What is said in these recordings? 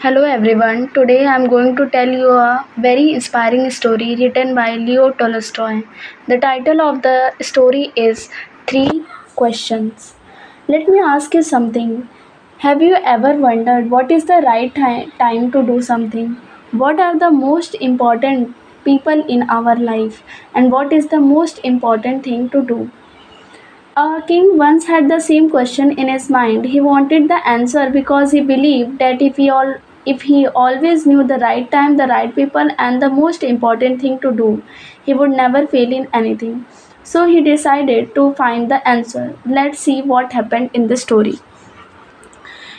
Hello everyone. Today I am going to tell you a very inspiring story written by Leo Tolstoy. The title of the story is Three Questions. Let me ask you something. Have you ever wondered what is the right time to do something? What are the most important people in our life? And what is the most important thing to do? A king once had the same question in his mind. He wanted the answer because he believed that if he always knew the right time, the right people, and the most important thing to do, he would never fail in anything. So he decided to find the answer. Let's see what happened in the story.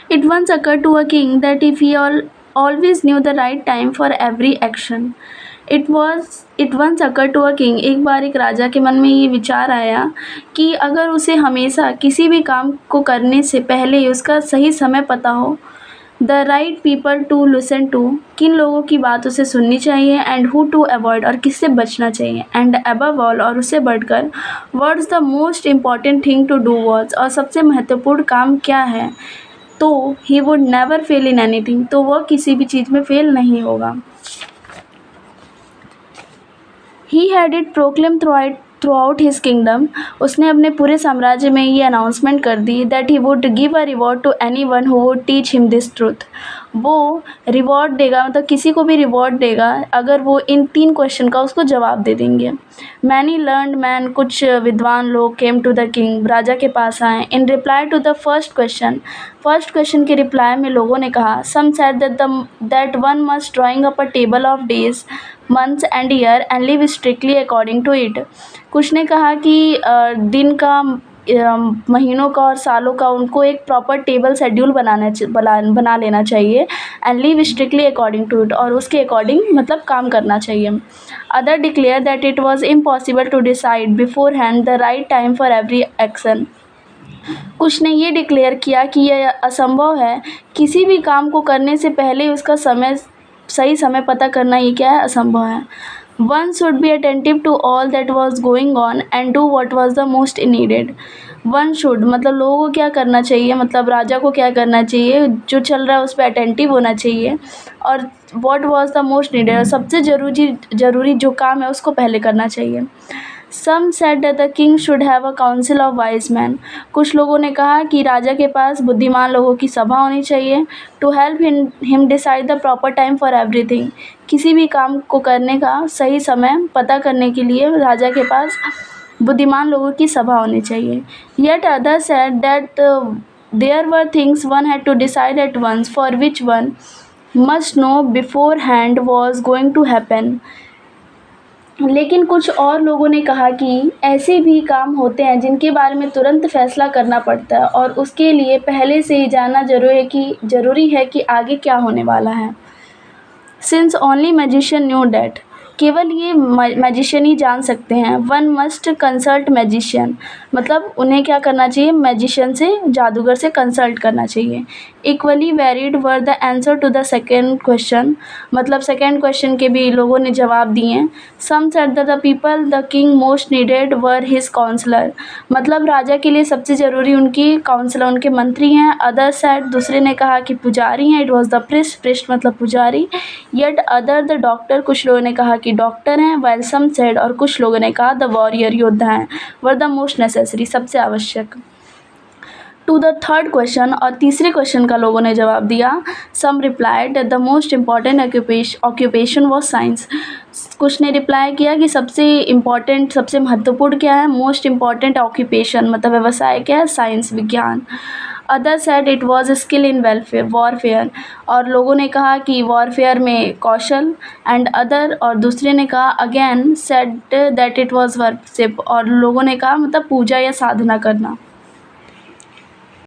It once occurred to a king that if he always knew the right time for every action, it once occurred to a king, एक बार एक राजा के मन में ये विचार आया कि अगर उसे हमेशा किसी भी काम को करने से पहले उसका सही समय पता हो, the right people to listen to, किन लोगों की बात उसे सुननी चाहिए, एंड हु टू अवॉइड, और किससे बचना चाहिए, एंड अबव ऑल, और उससे बढ़कर what's the most important thing to do was, और सबसे महत्वपूर्ण काम क्या है, तो he would never fail in anything, तो वह किसी भी चीज़ में फेल नहीं होगा. He had it proclaim throughout his kingdom, उसने अपने पूरे साम्राज्य में ये अनाउंसमेंट कर दी that he would give a reward to anyone who would teach him this truth. वो रिवॉर्ड देगा, मतलब किसी को भी रिवॉर्ड देगा अगर वो इन 3 क्वेश्चन का उसको जवाब दे देंगे. मैनी लर्नड मैन, कुछ विद्वान लोग केम टू द किंग, राजा के पास आए. In reply to the first question के रिप्लाई में लोगों ने कहा, some said that one must drawing up a table of days, months and year and live strictly according to it. कुछ ने कहा कि दिन का, महीनों का और सालों का उनको एक प्रॉपर टेबल शेड्यूल बना लेना चाहिए, and live strictly according to it, और उसके अकॉर्डिंग मतलब काम करना चाहिए. Other declare that it was impossible to decide beforehand the right time for every action. कुछ ने ये डिक्लेयर किया कि यह असंभव है, किसी भी काम को करने से पहले उसका सही समय पता करना, ये क्या है, असंभव है. One should be attentive to all that was going on and do what was the most needed. One should मतलब लोगों को क्या करना चाहिए, मतलब राजा को क्या करना चाहिए, जो चल रहा है उस पर अटेंटिव होना चाहिए, और what was the most needed, सबसे ज़रूरी जो काम है उसको पहले करना चाहिए. Some said that the king should have a council of wise men. कुछ लोगों ने कहा कि राजा के पास बुद्धिमान लोगों की सभा होनी चाहिए. To help him decide the proper time for everything. किसी भी काम को करने का सही समय पता करने के लिए राजा के पास बुद्धिमान लोगों की सभा होनी चाहिए. Yet others said that there were things one had to decide at once, for which one must know beforehand was going to happen. लेकिन कुछ और लोगों ने कहा कि ऐसे भी काम होते हैं जिनके बारे में तुरंत फैसला करना पड़ता है, और उसके लिए पहले से ही जानना ज़रूरी है कि आगे क्या होने वाला है. Since only magician new that, केवल ये मैजिशियन ही जान सकते हैं. वन मस्ट कंसल्ट मैजिशियन, मतलब उन्हें क्या करना चाहिए, मैजिशियन से, जादूगर से कंसल्ट करना चाहिए. Equally varied were the answer to the second question, मतलब सेकेंड क्वेश्चन के भी लोगों ने जवाब दिए. Some said that the people the king most needed were his counsellor, मतलब राजा के लिए सबसे ज़रूरी उनकी काउंसलर, उनके मंत्री हैं. अदर सेड, दूसरे ने कहा कि पुजारी हैं. इट वॉज द प्रिस्ट मतलब पुजारी. येट अदर द डॉक्टर, कुछ लोगों ने कहा कि डॉक्टर हैं. वेल सम सेड, और कुछ लोगों ने कहा द वॉरियर, योद्धा हैं. वर द मोस्ट नेसेसरी, सबसे आवश्यक. टू द थर्ड क्वेश्चन, और तीसरे क्वेश्चन का लोगों ने जवाब दिया. Some replied that the most important occupation was science. कुछ ने रिप्लाई किया कि सबसे इम्पॉर्टेंट, सबसे महत्वपूर्ण क्या है, मोस्ट इम्पॉर्टेंट ऑक्यूपेशन मतलब व्यवसाय क्या है, साइंस, विज्ञान. Other said it was skill in warfare, और लोगों ने कहा कि वॉरफेयर में कौशल. एंड अदर, और दूसरे ने कहा again said that it was worship, और लोगों ने कहा मतलब पूजा या साधना करना.